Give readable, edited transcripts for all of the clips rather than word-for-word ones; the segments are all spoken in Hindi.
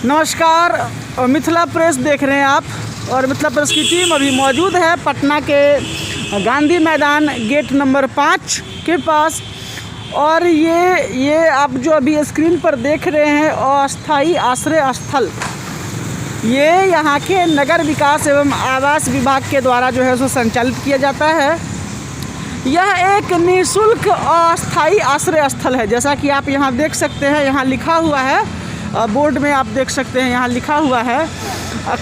नमस्कार, मिथिला प्रेस देख रहे हैं आप। और मिथिला प्रेस की टीम अभी मौजूद है पटना के गांधी मैदान गेट नंबर 5 के पास। और ये आप जो अभी स्क्रीन पर देख रहे हैं अस्थाई आश्रय स्थल, ये यहाँ के नगर विकास एवं आवास विभाग के द्वारा जो है सो संचालित किया जाता है। यह एक निःशुल्क अस्थाई आश्रय स्थल है। जैसा कि आप यहाँ देख सकते हैं, यहाँ लिखा हुआ है बोर्ड में, आप देख सकते हैं यहाँ लिखा हुआ है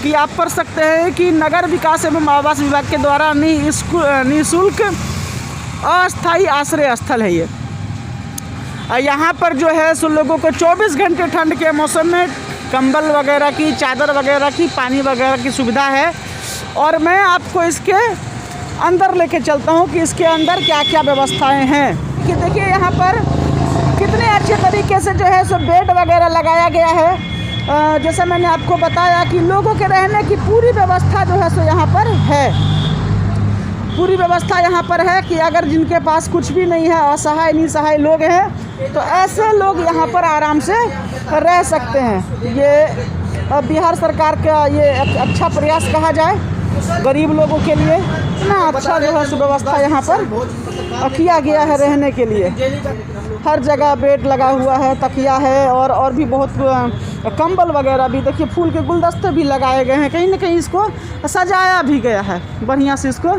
कि आप पढ़ सकते हैं कि नगर विकास एवं आवास विभाग के द्वारा निःशुल्क अस्थाई आश्रय स्थल है ये। यहाँ पर जो है सो लोगों को 24 घंटे ठंड के मौसम में कंबल वगैरह की, चादर वगैरह की, पानी वगैरह की सुविधा है। और मैं आपको इसके अंदर लेके चलता हूँ कि इसके अंदर क्या क्या व्यवस्थाएं हैं। कि देखिए यहाँ पर कितने अच्छे तरीके से जो है सो बेड वगैरह लगाया गया है। जैसे मैंने आपको बताया कि लोगों के रहने की पूरी व्यवस्था जो है सो यहाँ पर है। पूरी व्यवस्था यहाँ पर है कि अगर जिनके पास कुछ भी नहीं है, असहाय निसहाय लोग हैं, तो ऐसे लोग यहाँ पर आराम से रह सकते हैं। ये बिहार सरकार का ये अच्छा प्रयास कहा जाए गरीब लोगों के लिए। इतना अच्छा जो है सुव्यवस्था यहाँ पर किया गया है रहने के लिए। हर जगह बेड लगा हुआ है, तकिया है और भी बहुत कंबल वगैरह भी। देखिए फूल के गुलदस्ते भी लगाए गए हैं। कहीं ना कहीं इसको सजाया भी गया है, बढ़िया से इसको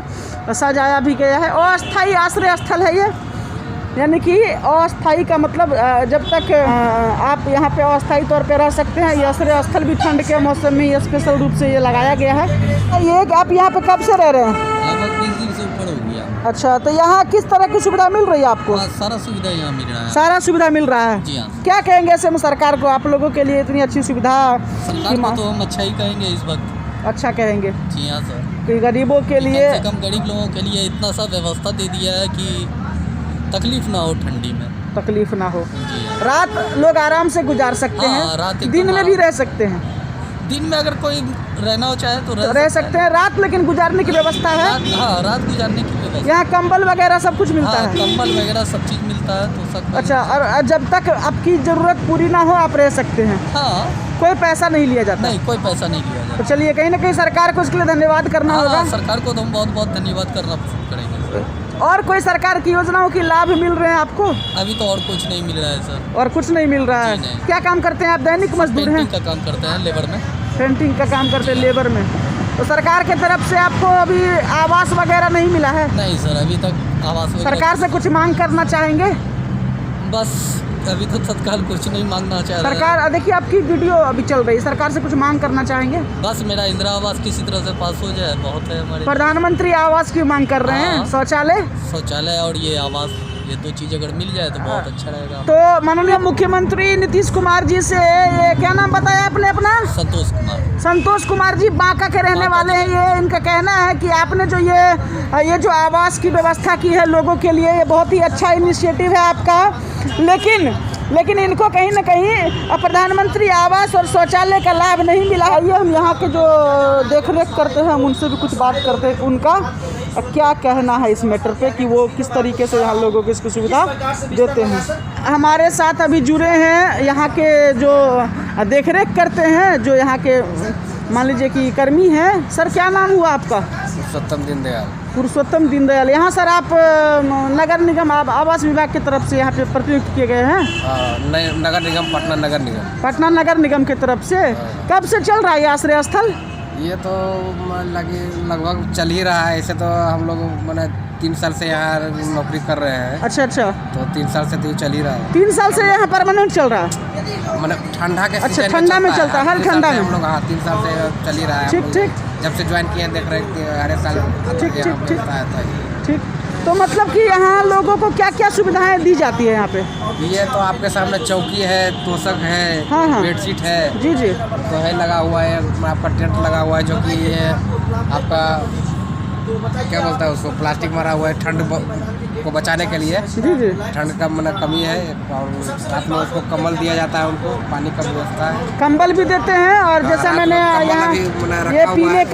सजाया भी गया है। अस्थाई आश्रय स्थल है ये, यानी कि अस्थाई का मतलब जब तक आप यहाँ पे अस्थाई तौर पे रह सकते हैं। ये आश्रय स्थल भी ठंड के मौसम में ये स्पेशल रूप से ये लगाया गया है। ये आप यहाँ पे कब से रह रहे हैं? लगभग 20 दिन से ऊपर हो गया। अच्छा, तो यहाँ किस तरह की सुविधा मिल रही है आपको? सारा सुविधा यहाँ मिल रहा है। सारा सुविधा मिल रहा है? जी हाँ। क्या कहेंगे ऐसे में सरकार को, आप लोगों के लिए इतनी अच्छी सुविधा? सरकार को तो हम अच्छा ही कहेंगे इस वक्त। अच्छा कहेंगे? जी हाँ सर। कि गरीबों के लिए, कम से कम गरीब लोगों के लिए इतना सा व्यवस्था दे दिया है कि तकलीफ ना हो, ठंडी में तकलीफ ना हो। जी हाँ। रात लोग आराम से गुजार सकते हैं, रात दिन में भी रह सकते हैं। दिन में अगर कोई रहना हो चाहे तो रह सकते हैं। रात लेकिन गुजारने की व्यवस्था है। रात गुजारने की व्यवस्था। यहाँ कंबल वगैरह सब कुछ मिलता है? कंबल वगैरह सब चीज़ मिलता है तो सब। अच्छा, और जब तक आपकी ज़रूरत पूरी ना हो आप रह सकते हैं? हाँ, कोई पैसा नहीं लिया जाता? नहीं, कोई पैसा नहीं लिया जाता। तो चलिए, कहीं ना कहीं सरकार को इसके लिए धन्यवाद करना होगा। सरकार को तो हम बहुत बहुत धन्यवाद करना पसंद करेंगे। और कोई सरकार की योजनाओं की लाभ मिल रहे हैं आपको? अभी तो और कुछ नहीं मिल रहा है सर। और कुछ नहीं मिल रहा है? क्या काम करते हैं आप? दैनिक मजदूर हैं? पेंटिंग का काम करते हैं, लेबर में। पेंटिंग का काम करते हैं लेबर में। तो सरकार के तरफ से आपको अभी आवास वगैरह नहीं मिला है? नहीं सर, अभी तक आवास वगैरह। सरकार से कुछ मांग करना चाहेंगे? बस अभी तो तत्काल कुछ नहीं मांगना चाह रहे। सरकार, देखिए आपकी वीडियो अभी चल रही है, सरकार से कुछ मांग करना चाहेंगे? बस मेरा इंदिरा आवास किसी तरह से पास हो जाए बहुत है हमारे। प्रधानमंत्री आवास की मांग कर रहे हैं? शौचालय और ये आवास, ये दो चीज़ अगर मिल जाए तो बहुत अच्छा रहेगा। तो माननीय मुख्यमंत्री नीतीश कुमार जी से ये क्या नाम बताया आपने अपना? संतोष कुमार। संतोष कुमार जी बांका के रहने वाले हैं। ये इनका कहना है कि आपने जो ये जो आवास की व्यवस्था की है लोगों के लिए, ये बहुत ही अच्छा इनिशिएटिव है आपका। लेकिन इनको कहीं ना कहीं प्रधानमंत्री आवास और शौचालय का लाभ नहीं मिला है। ये हम यहाँ के जो देख रेख करते हैं उनसे भी कुछ बात करते हैं, उनका क्या कहना है इस मैटर पे कि वो किस तरीके से यहाँ लोगों को इसकी सुविधा देते हैं। हमारे साथ अभी जुड़े हैं यहाँ के जो देख रेख करते हैं, जो यहाँ के मान लीजिए कि कर्मी हैं। सर क्या नाम हुआ आपका? पुरुषोत्तम दीनदयाल। पुरुषोत्तम दीनदयाल। यहाँ सर आप नगर निगम आवास विभाग की तरफ से यहाँ पे प्रतिनियुक्त किए गए हैं? नगर निगम, पटना नगर निगम। पटना नगर निगम की तरफ से। कब से चल रहा है ये आश्रय स्थल? ये तो लगभग चल ही रहा है। ऐसे तो हम लोग मैंने 3 साल से यहाँ नौकरी कर रहे हैं। अच्छा। तो 3 साल से तो चल ही रहा है। 3 साल से यहाँ परमानेंट चल रहा है? मतलब ठंडा के अच्छा, ठंडा में चलता है, हर ठंडा में हम लोग। हाँ, 3 साल से चल ही रहा है। ठीक। जब से ज्वाइन किए देख रहे हैं हर साल। ठीक। तो मतलब कि यहाँ लोगों को क्या क्या सुविधाएं दी जाती है यहाँ पे? ये तो आपके सामने चौकी है, तोशक है, हाँ। बेडशीट है। जी। तो है लगा हुआ है आपका टेंट लगा हुआ है, जो कि ये आपका क्या बोलता है उसको, प्लास्टिक मारा हुआ है ठंड को बचाने के लिए। जी। ठंड का मतलब कमी है। और साथ में उसको कंबल दिया जाता है, उनको पानी का व्यवस्था है, कंबल भी देते हैं। और जैसा मैंने यहाँ ये पीने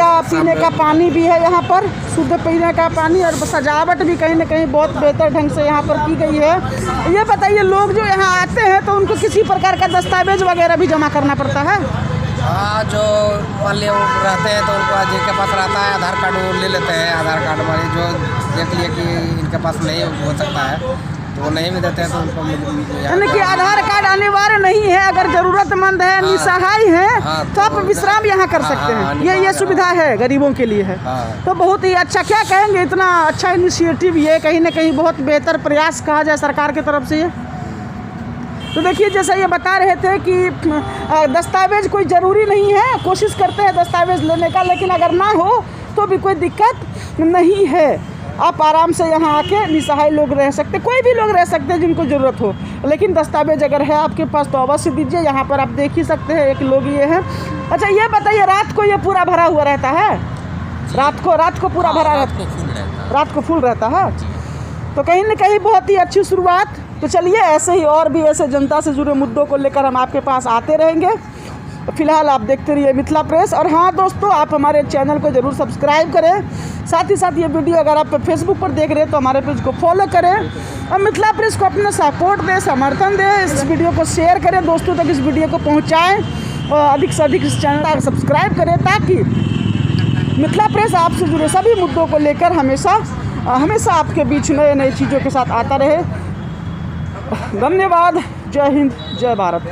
का पानी भी है यहाँ पर, शुद्ध पीने का पानी। और सजावट भी कहीं ना कहीं बहुत बेहतर ढंग से यहाँ पर की गई है। ये बताइए, लोग जो यहाँ आते हैं तो उनको किसी प्रकार का दस्तावेज वगैरह भी जमा करना पड़ता है? हाँ, जो मान लिया वो रहते हैं तो उनको जिनके पास रहता है आधार कार्ड वो ले लेते हैं। आधार कार्ड वाले जो देख लिए कि इनके पास नहीं हो सकता है तो वो नहीं भी देते हैं तो उनको यानी कि आधार कार्ड अनिवार्य नहीं है, अगर जरूरतमंद है, निसहाय है हाँ, तो आप विश्राम यहाँ कर सकते हैं। ये सुविधा है, गरीबों के लिए है। तो बहुत ही अच्छा, क्या कहेंगे, इतना अच्छा इनिशिएटिव, ये कहीं ना कहीं बहुत बेहतर प्रयास कहा जाए सरकार की तरफ से ये। तो देखिए जैसा ये बता रहे थे कि दस्तावेज कोई ज़रूरी नहीं है, कोशिश करते हैं दस्तावेज लेने का, लेकिन अगर ना हो तो भी कोई दिक्कत नहीं है। आप आराम से यहाँ आके निसहाय लोग रह सकते, कोई भी लोग रह सकते हैं जिनको ज़रूरत हो, लेकिन दस्तावेज अगर है आपके पास तो अवश्य दीजिए। यहाँ पर आप देख ही सकते हैं, एक लोग ये हैं। अच्छा ये बताइए, रात को ये पूरा भरा हुआ रहता है? रात को पूरा भरा रहता है, रात को फुल रहता है। तो कहीं ना कहीं बहुत ही अच्छी शुरुआत। तो चलिए ऐसे ही और भी ऐसे जनता से जुड़े मुद्दों को लेकर हम आपके पास आते रहेंगे। फिलहाल आप देखते रहिए मिथिला प्रेस। और हाँ दोस्तों, आप हमारे चैनल को ज़रूर सब्सक्राइब करें। साथ ही साथ ये वीडियो अगर आप फेसबुक पर देख रहे हैं तो हमारे पेज को फॉलो करें और मिथिला प्रेस को अपना सपोर्ट दें, समर्थन दें। इस वीडियो को शेयर करें, दोस्तों तक इस वीडियो को पहुँचाएँ और अधिक से अधिक इस चैनल को सब्सक्राइब करें ताकि मिथिला प्रेस आपसे जुड़े सभी मुद्दों को लेकर हमेशा आपके बीच नए नई चीज़ों के साथ आता रहे। धन्यवाद। जय हिंद, जय भारत।